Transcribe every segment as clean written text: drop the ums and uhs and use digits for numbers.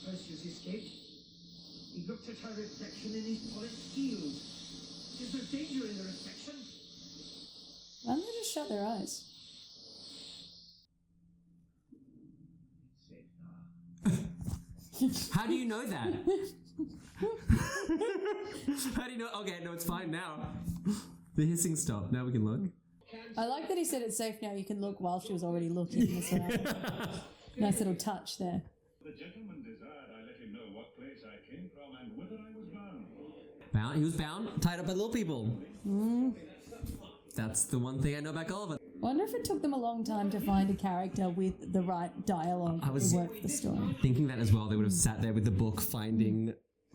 First she escaped. He looked at her reflection in his polished heels. There's no danger in the reflection. Why don't they just shut their eyes? How do you know that? How do you know? Okay, no, it's fine now. The hissing stopped. Now we can look. I like that he said it's safe now. You can look while she was already looking as well. Nice little touch there. The gentleman desired I let him know what place I came from and whither I was bound. Bound? He was bound, tied up by little people. That's the one thing I know about Gulliver. Wonder if it took them a long time to find a character with the right dialogue to work for the story. Thinking that as well. They would have sat there with the book finding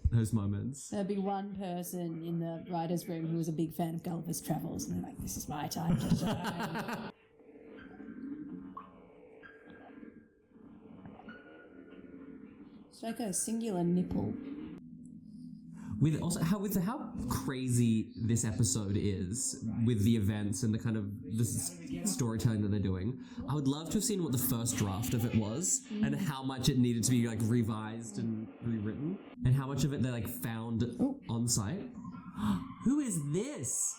those moments. There'd be one person in the writer's room who was a big fan of Gulliver's Travels, and they're like, this is my time to shine. It's like a singular nipple. With how crazy this episode is with the events and the kind of the storytelling that they're doing, I would love to have seen what the first draft of it was and how much it needed to be like revised and rewritten and how much of it they like found on site. Who is this?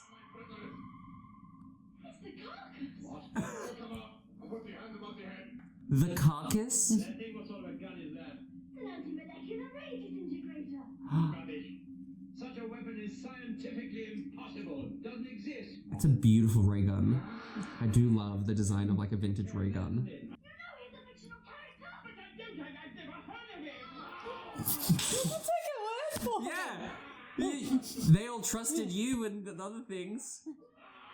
It's the Karkus. Come on, I'll put the hand above the head. The Karkus? That thing, what sort of a gun is that? It's an anti-molecular ray disintegrator. Rubbish. Such a weapon is scientifically impossible. Doesn't exist. It's a beautiful ray gun. I do love the design of like a vintage ray gun. You know he's a fictional character. But I don't. I've never heard of him. We'll take a word for it. Yeah! They all trusted you and the other things.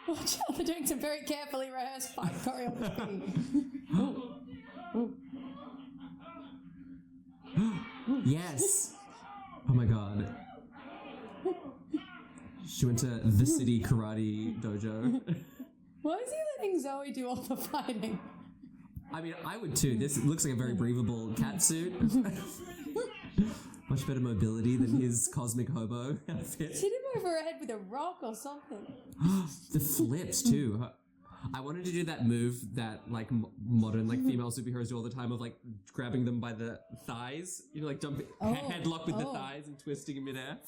Watch out, they're doing some very carefully rehearsed fight choreography. Yes! Oh my god. She went to the city karate dojo. Why is he letting Zoe do all the fighting? I mean, I would too. This looks like a very breathable cat suit. Much better mobility than his cosmic hobo outfit. Hit him over her head with a rock or something. The flips too. I wanted to do that move that like modern like female superheroes do all the time of like grabbing them by the thighs, you know, like jumping headlock with the thighs and twisting in midair.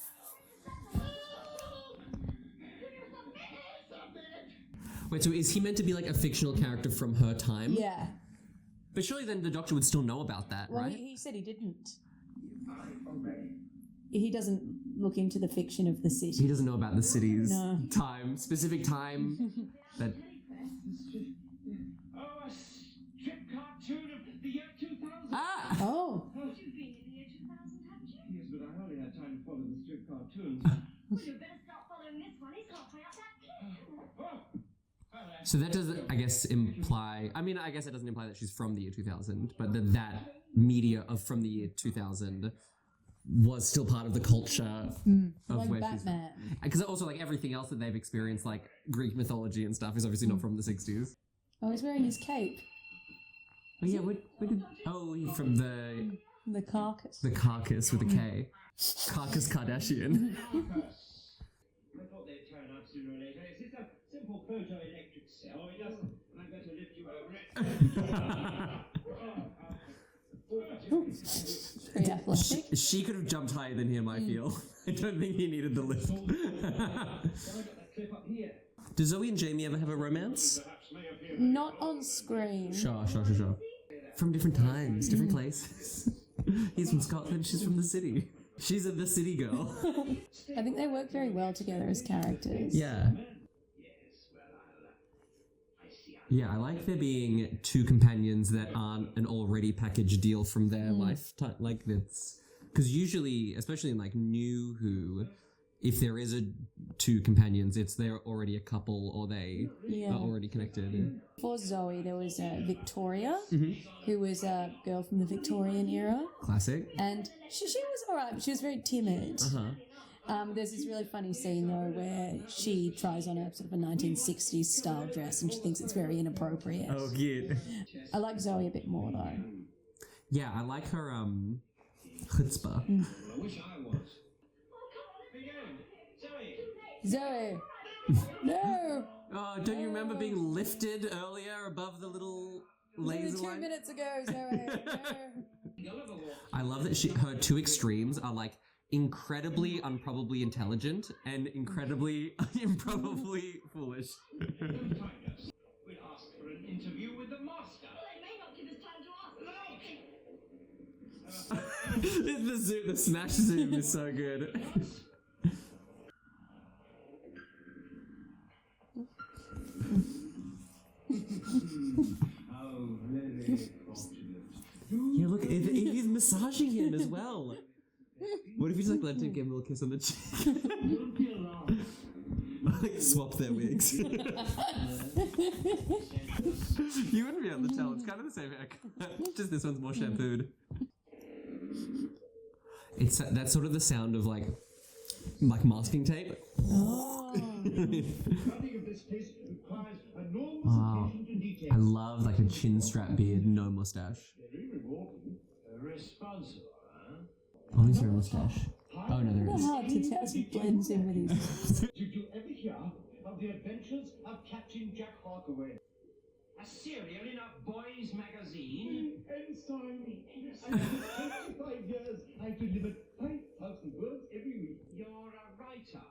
Wait, so is he meant to be like a fictional character from her time? Yeah. But surely then the Doctor would still know about that, Well, right? he said he didn't. He doesn't look into the fiction of the city. He doesn't know about the city's time, specific time that... Oh, a strip cartoon of the year 2000. Ah! Oh. You've been in the year 2000, haven't you? Yes, but I hardly had time to follow the strip cartoons. Well, you better start following this one. He's halfway up that cliff. So that doesn't, I guess, imply... I mean, I guess it doesn't imply that she's from the year 2000, but that media of from the year 2000 was still part of the culture of Like where Batman. she's... Because also, like, everything else that they've experienced, like Greek mythology and stuff, is obviously not from the 60s. Oh, he's wearing his cape. Oh, yeah, where did... Oh, from the Karkus. Karkus with a K. Karkus Kardashian. I thought they'd turn up sooner or later. It's just a simple photoelectric cell. It doesn't. I'd better lift you over it. Pretty athletic. She could have jumped higher than him, I feel. I don't think he needed the lift. I got that clip up here. Do Zoe and Jamie ever have a romance? Not on screen. Sure. From different times, different places. He's from Scotland, she's from the city. She's the city girl. I think they work very well together as characters. Yeah. Yeah, I like there being two companions that aren't an already packaged deal from their lifetime. Like, that's... Because usually, especially in, like, New Who, if there is two companions, it's they're already a couple or they are already connected. For Zoe, there was Victoria, who was a girl from the Victorian era. Classic. And she was alright, she was very timid. There's this really funny scene, though, where she tries on a sort of a 1960s style dress and she thinks it's very inappropriate. Oh, cute. I like Zoe a bit more, though. Yeah, I like her, chutzpah. I wish I was. Zoe! No! Oh, don't you remember being lifted earlier above the little laser Only 2 light? minutes ago, Zoe. No. I love that her two extremes are like incredibly unprobably intelligent and incredibly improbably foolish. We'll ask for an interview with the master. Well, they may not give us time to ask. The smash zoom is so good. How very fortunate. Yeah, look, he's massaging him as well. What if you just like let him give him a little kiss on the cheek? Don't be alarmed. Like swap their wigs. You wouldn't be able to tell. It's kind of the same haircut. Just this one's more shampooed. It's that's sort of the sound of like masking tape. Oh. Nothing of this place requires enormous Wow. attention to detail. I love like a chin strap beard, no mustache. Very rewarding. Responsible, huh? Oh, is there a mustache? Oh no, there It's is. hard to tell. It blends in with his. Did you ever hear of the adventures of Captain Jack Harkaway? A serial in a boys' magazine? Ensign. After 25 years, I've delivered 5,000 words every week. You're a writer.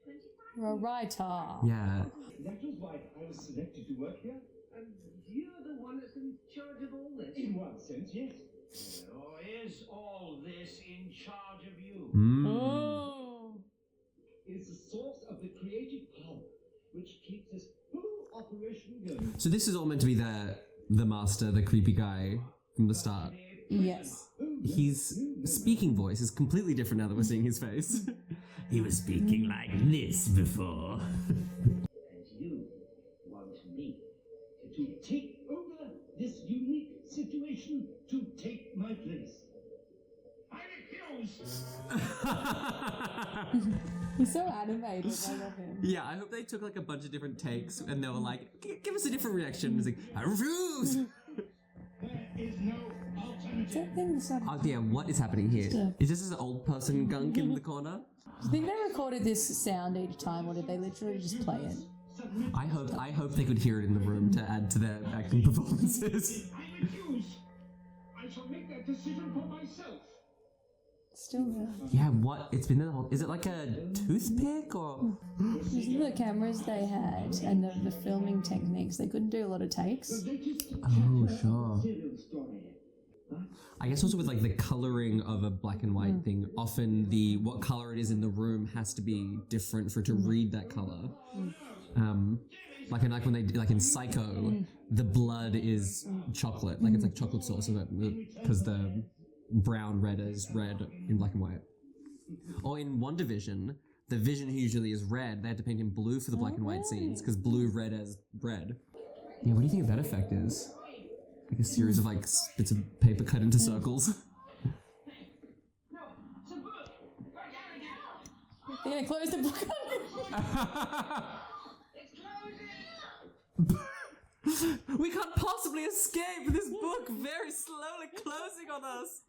25. You're a writer. Yeah. That was why I was selected to work here. And you're the one that's in charge of all this? In one sense, yes. Or is all this in charge of you? Oh. It's the source of the creative power which keeps this whole operation going. So this is all meant to be the master, the creepy guy from the start. Yes. His speaking voice is completely different now that we're seeing his face. He was speaking like this before. And you want me to take over this unique situation, to take my place. I refuse! He's so animated. I love him. Yeah, I hope they took like a bunch of different takes and they were like, give us a different reaction. It's like, I refuse! There is no Is that thing that's Oh yeah, what is happening here? Yeah. Is this an old person gunk in the corner? Do you think they recorded this sound each time, or did they literally just play it? I hope they could hear it in the room to add to their acting performances. I refuse. I shall make that decision for myself. Still there. Yeah, what? It's been there the whole. Is it like a toothpick or? Using the cameras they had and the filming techniques, they couldn't do a lot of takes. Oh, sure. Serial story. I guess also with like the coloring of a black and white thing, often what color it is in the room has to be different for it to read that color. Like when they like in Psycho, the blood is chocolate, like it's like chocolate sauce, because the brown red is red in black and white. Or in One Division, the Vision who usually is red, they had to paint him blue for the black and white scenes because blue red as red. Yeah, what do you think that effect is? Like a series of like bits of paper cut into circles. No, it's a book! Right down again! They're gonna close the book. It's closing! We can't possibly escape this book very slowly closing on us.